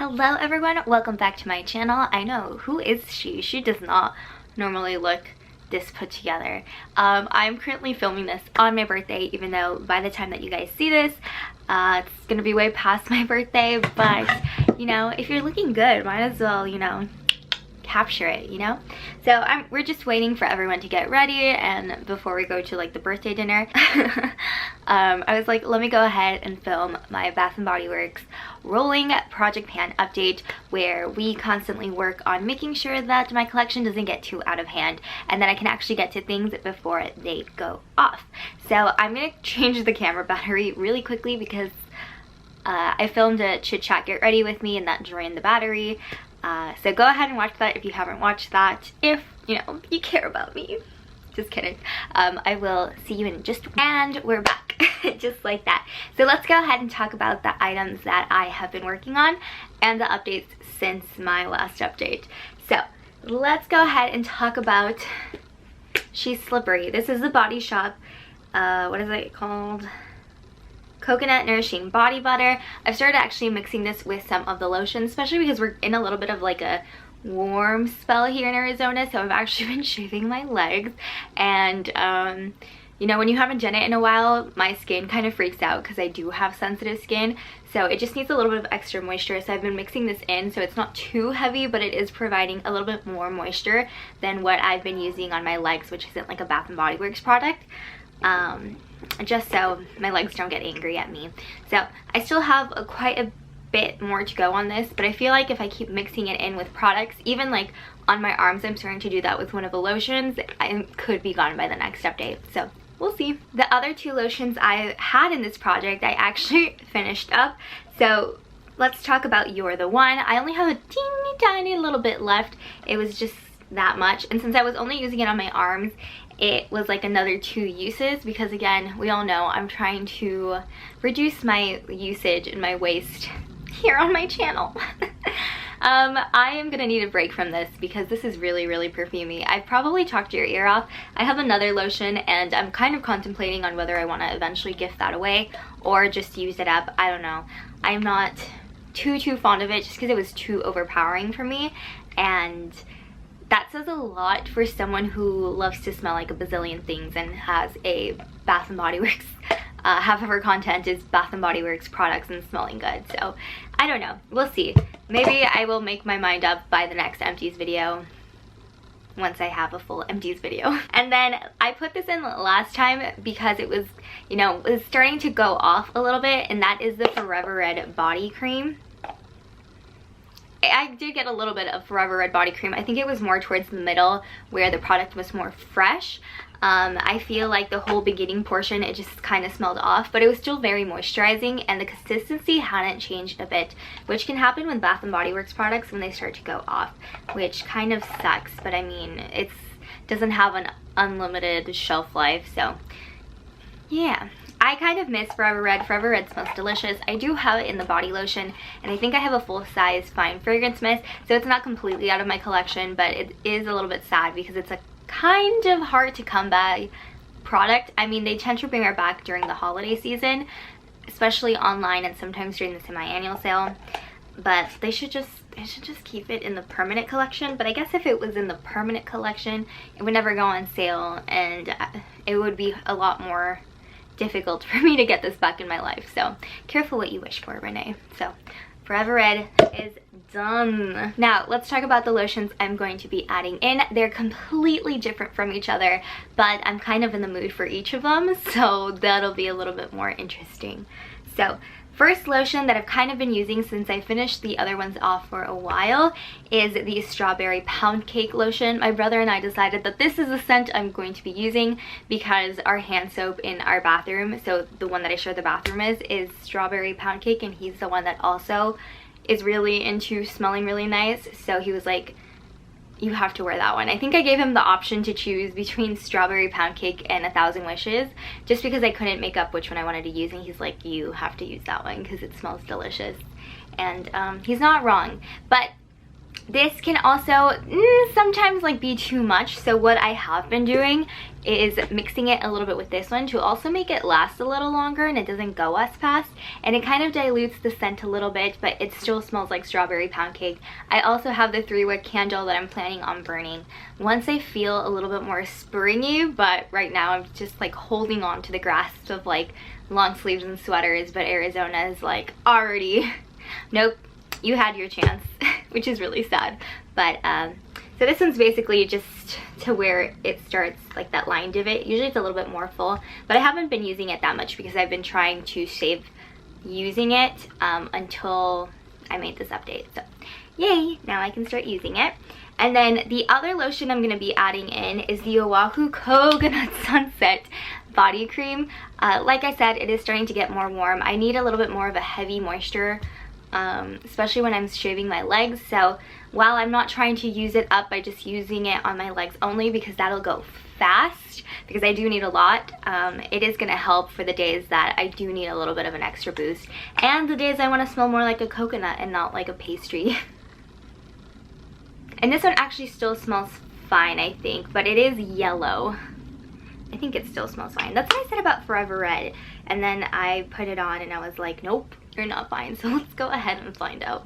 Hello everyone, welcome back to my channel. I know, who is she? She does not normally look this put together. I'm currently filming this on my birthday, even though by the time that you guys see this, it's gonna be way past my birthday, but you know, if you're looking good, might as well, you know, capture it, you know? So we're just waiting for everyone to get ready, and before we go to like the birthday dinner, I was like, let me go ahead and film my Bath & Body Works rolling project pan update, where we constantly work on making sure that my collection doesn't get too out of hand and that I can actually get to things before they go off. So I'm gonna change the camera battery really quickly because I filmed a chit chat get ready with me and that drained the battery. So go ahead and watch that if you haven't watched that, if you know you care about me. Just kidding. I will see you in just, and we're back just like that. So let's go ahead and talk about the items that I have been working on and the updates since my last update. So let's go ahead and talk about She's Slippery. This is the Body Shop, what is it called? Coconut Nourishing Body Butter. I've started actually mixing this with some of the lotions, especially because we're in a little bit of like a warm spell here in Arizona, so I've actually been shaving my legs, and you know, when you haven't done it in a while, my skin kind of freaks out because I do have sensitive skin, so it just needs a little bit of extra moisture. So I've been mixing this in so it's not too heavy, but it is providing a little bit more moisture than what I've been using on my legs, which isn't like a Bath & Body Works product. Just so my legs don't get angry at me. So I still have quite a bit more to go on this, but I feel like if I keep mixing it in with products, even like on my arms, I'm starting to do that with one of the lotions, I could be gone by the next update, so we'll see. The other two lotions I had in this project, I actually finished up, so let's talk about You're the One. I only have a teeny tiny little bit left. It was just that much, and since I was only using it on my arms, it was like another 2 uses, because again, we all know I'm trying to reduce my usage and my waste here on my channel. I am gonna need a break from this because this is really perfumey. I've probably talked your ear off. I have another lotion and I'm kind of contemplating on whether I want to eventually gift that away or just use it up. I don't know. I'm not too fond of it just because it was too overpowering for me, and that says a lot for someone who loves to smell like a bazillion things and has a Bath & Body Works. Half of her content is Bath & Body Works products and smelling good, so I don't know. We'll see. Maybe I will make my mind up by the next empties video once I have a full empties video. And then I put this in last time because it was, you know, it was starting to go off a little bit, and that is the Forever Red body cream. I did get a little bit of Forever Red body cream. I think it was more towards the middle where the product was more fresh. I feel like the whole beginning portion, it just kind of smelled off, but it was still very moisturizing, and the consistency hadn't changed a bit, which can happen with Bath & Body Works products when they start to go off, which kind of sucks, but I mean, it doesn't have an unlimited shelf life, so yeah. I kind of miss Forever Red. Forever Red smells delicious. I do have it in the body lotion, and I think I have a full-size fine fragrance mist, so it's not completely out of my collection, but it is a little bit sad because it's a kind of hard to come by product. I mean, they tend to bring her back during the holiday season, especially online and sometimes during the semi-annual sale, but they should just keep it in the permanent collection. But I guess if it was in the permanent collection, it would never go on sale, and it would be a lot more difficult for me to get this back in my life. So careful what you wish for, Renee. So Forever Red is done. Now let's talk about the lotions I'm going to be adding in. They're completely different from each other, but I'm kind of in the mood for each of them, so that'll be a little bit more interesting. So first lotion that I've kind of been using since I finished the other ones off for a while is the Strawberry Pound Cake lotion. My brother and I decided that this is the scent I'm going to be using because our hand soap in our bathroom, so the one that I share the bathroom is Strawberry Pound Cake, and he's the one that also is really into smelling really nice, so he was like, you have to wear that one. I think I gave him the option to choose between Strawberry Pound Cake and 1,000 Wishes just because I couldn't make up which one I wanted to use, and he's like, you have to use that one because it smells delicious. And he's not wrong. But this can also sometimes like be too much, so what I have been doing is mixing it a little bit with this one to also make it last a little longer and it doesn't go as fast, and it kind of dilutes the scent a little bit, but it still smells like strawberry pound cake. I also have the 3-wick candle that I'm planning on burning once I feel a little bit more springy, but right now I'm just like holding on to the grasp of like long sleeves and sweaters, but Arizona is like already nope, you had your chance, which is really sad. But so this one's basically just to where it starts like that line divot. Usually it's a little bit more full, but I haven't been using it that much because I've been trying to save using it until I made this update. So yay, now I can start using it. And then the other lotion I'm going to be adding in is the Oahu Coconut Sunset body cream. Like I said, it is starting to get more warm. I need a little bit more of a heavy moisture, especially when I'm shaving my legs. So while I'm not trying to use it up by just using it on my legs only, because that'll go fast, because I do need a lot, it is going to help for the days that I do need a little bit of an extra boost, and the days I want to smell more like a coconut and not like a pastry. And this one actually still smells fine, I think, but it is yellow. I think it still smells fine. That's what I said about Forever Red, and then I put it on and I was like, nope, you're not fine. So let's go ahead and find out.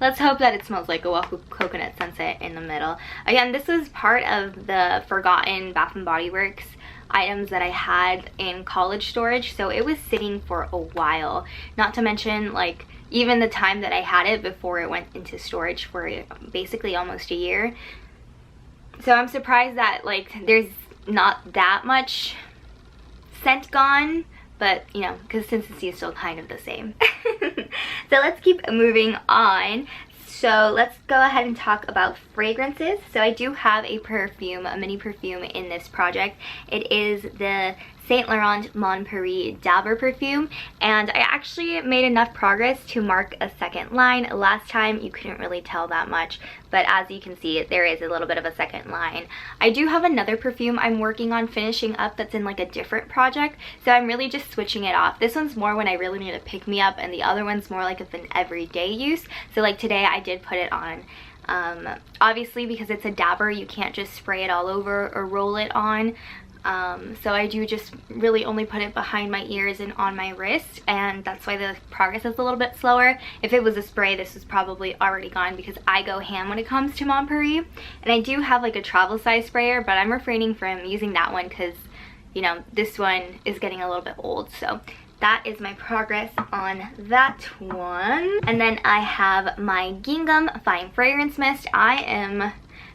Let's hope that it smells like Oahu Coconut Sunset in the middle. Again, this was part of the forgotten Bath & Body Works items that I had in college storage, so it was sitting for a while. Not to mention, like, even the time that I had it before it went into storage for basically almost a year. So I'm surprised that, like, there's not that much scent gone, but, you know, consistency is still kind of the same. So let's keep moving on. So let's go ahead and talk about fragrances. So I do have a perfume, a mini perfume in this project. It is the Saint Laurent Mon Paris Dabber perfume, and I actually made enough progress to mark a second line. Last time you couldn't really tell that much, but as you can see, there is a little bit of a second line. I do have another perfume I'm working on finishing up that's in like a different project, so I'm really just switching it off. This one's more when I really need to pick me up, and the other one's more like of an everyday use. So like today I did put it on. Obviously, because it's a dabber, you can't just spray it all over or roll it on. So I do just really only put it behind my ears and on my wrist, and that's why the progress is a little bit slower. If it was a spray, this is probably already gone because I go ham when it comes to Mon Paris. And I do have like a travel size sprayer, but I'm refraining from using that one because, you know, this one is getting a little bit old. So that is my progress on that one. And then I have my Gingham Fine Fragrance Mist. I am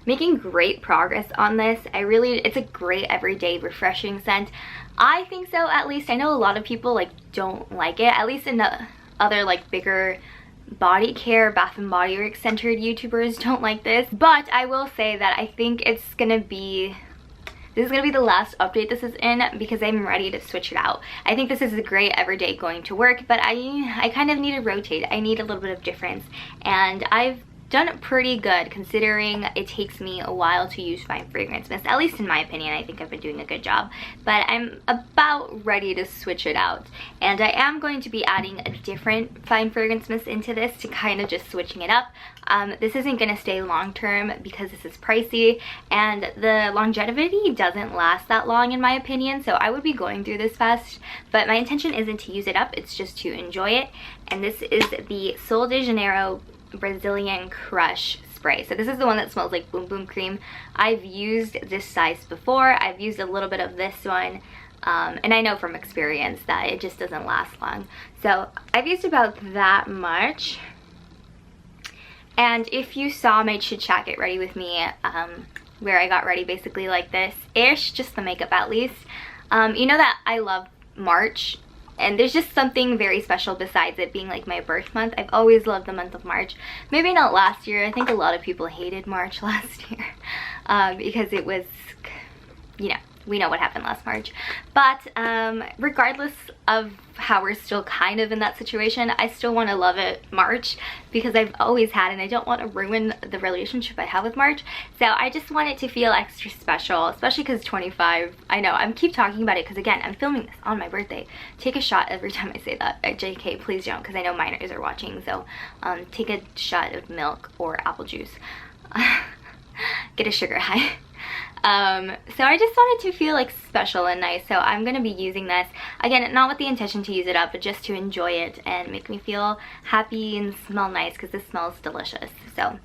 making great progress on this. It's a great everyday refreshing scent. I think so, at least. I know a lot of people like don't like it, at least in the other like bigger body care, Bath & Body Works centered YouTubers don't like this. But I will say that I think this is gonna be the last update this is in, because I'm ready to switch it out. I think this is a great everyday going to work, but I kind of need to rotate. I need a little bit of difference, and I've done pretty good considering it takes me a while to use fine fragrance mist. At least in my opinion, I think I've been doing a good job, but I'm about ready to switch it out. And I am going to be adding a different fine fragrance mist into this to kind of just switching it up. This isn't going to stay long term because this is pricey, and the longevity doesn't last that long in my opinion, so I would be going through this fast, but my intention isn't to use it up, it's just to enjoy it. And this is the Sol de Janeiro Brazilian Crush spray. So this is the one that smells like Boom Boom Cream. I've used this size before. I've used a little bit of this one, and I know from experience that it just doesn't last long. So I've used about that much. And if you saw my chit chat get ready with me, where I got ready basically like this ish, just the makeup at least, you know that I love March. And there's just something very special besides it being like my birth month. I've always loved the month of March. Maybe not last year. I think a lot of people hated March last year because it was, you know, we know what happened last March. But regardless of how we're still kind of in that situation. I still want to love it March because I've always had, and I don't want to ruin the relationship I have with March. So I just want it to feel extra special, especially because 25. I know I'm keep talking about it because again, I'm filming this on my birthday. Take a shot every time I say that. JK, please don't, because I know minors are watching. So take a shot of milk or apple juice. Get a sugar high. So I just wanted to feel like special and nice, so I'm gonna be using this again, not with the intention to use it up, but just to enjoy it and make me feel happy and smell nice, because this smells delicious. So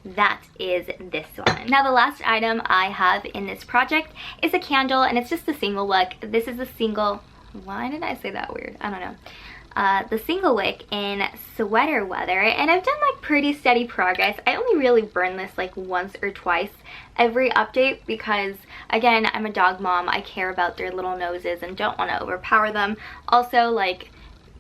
that is this one. Now the last item I have in this project is a candle, and it's just a single wick. This is a single, why did I say that weird? I don't know. The single wick in sweater weather, and I've done like pretty steady progress. I only really burn this like once or twice every update because again, I'm a dog mom. I care about their little noses and don't want to overpower them. Also, like,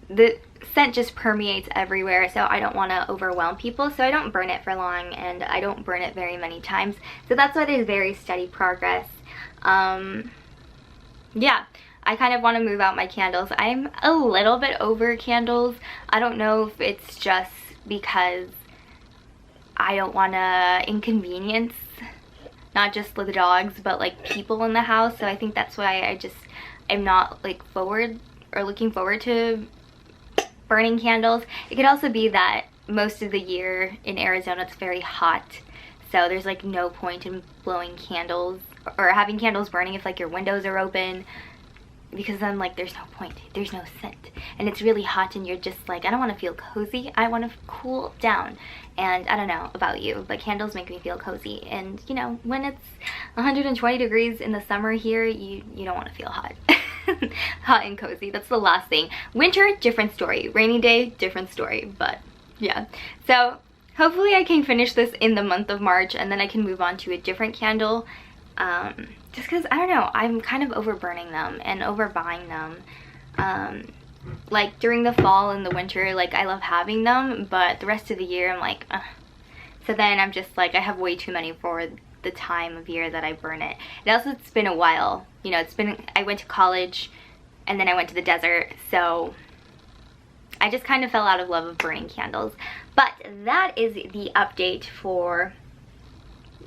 the scent just permeates everywhere, so I don't want to overwhelm people, so I don't burn it for long, and I don't burn it very many times, so that's why there's very steady progress. Yeah, I kind of want to move out my candles. I'm a little bit over candles. I don't know if it's just because I don't want to inconvenience not just the dogs but like people in the house, so I think that's why I'm not like looking forward to burning candles. It could also be that most of the year in Arizona it's very hot, so there's like no point in blowing candles or having candles burning if like your windows are open, because then like there's no point, there's no scent, and it's really hot and you're just like, I don't want to feel cozy, I want to cool down. And I don't know about you, but candles make me feel cozy, and you know, when it's 120 degrees in the summer here, you don't want to feel hot. Hot and cozy, that's the last thing. Winter, different story. Rainy day, different story. But yeah, so hopefully I can finish this in the month of March, and then I can move on to a different candle. Just because, I don't know, I'm kind of overburning them and overbuying them. Like during the fall and the winter, like I love having them, but the rest of the year I'm like, ugh. So then I'm just like, I have way too many for the time of year that I burn it. And also it's been a while, you know, I went to college and then I went to the desert, so I just kind of fell out of love of burning candles. But that is the update for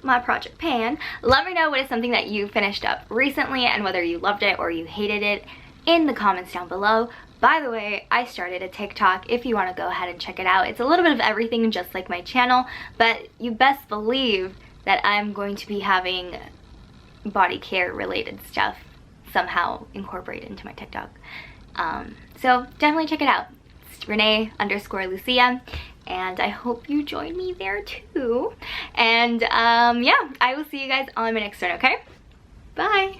my project pan. Let me know what is something that you finished up recently and whether you loved it or you hated it in the comments down below. By the way, I started a TikTok if you want to go ahead and check it out. It's a little bit of everything just like my channel, but you best believe that I'm going to be having body care related stuff somehow incorporated into my TikTok. So definitely check it out. It's Renee_Lucia. And I hope you join me there too. And yeah, I will see you guys on my next one, okay? Bye!